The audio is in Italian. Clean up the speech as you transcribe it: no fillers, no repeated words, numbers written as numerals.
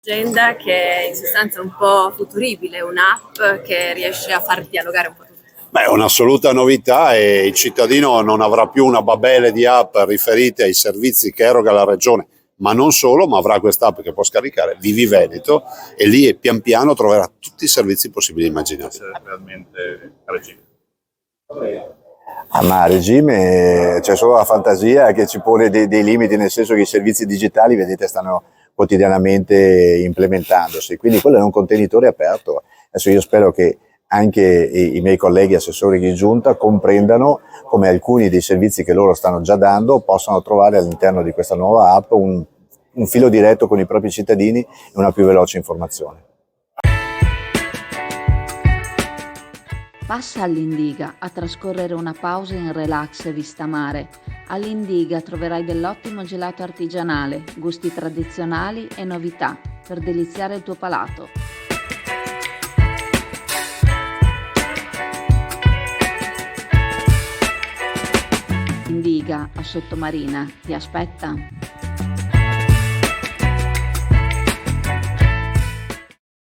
Agenda che in sostanza è un po' futuribile, un'app che riesce a far dialogare un po' tutti. Beh, è un'assoluta novità e il cittadino non avrà più una babele di app riferite ai servizi che eroga la regione, ma non solo, ma avrà quest'app che può scaricare Vivi Veneto e lì pian piano troverà tutti i servizi possibili e immaginabili. Realmente a regime. Ma a regime c'è solo la fantasia che ci pone dei limiti, nel senso che i servizi digitali, vedete, stanno quotidianamente implementandosi, quindi quello è un contenitore aperto. Adesso io spero che anche i miei colleghi assessori di giunta comprendano come alcuni dei servizi che loro stanno già dando possano trovare all'interno di questa nuova app un filo diretto con i propri cittadini e una più veloce informazione. Passa all'Indiga a trascorrere una pausa in relax e vista mare. All'Indiga troverai dell'ottimo gelato artigianale, gusti tradizionali e novità per deliziare il tuo palato. Indiga a Sottomarina ti aspetta.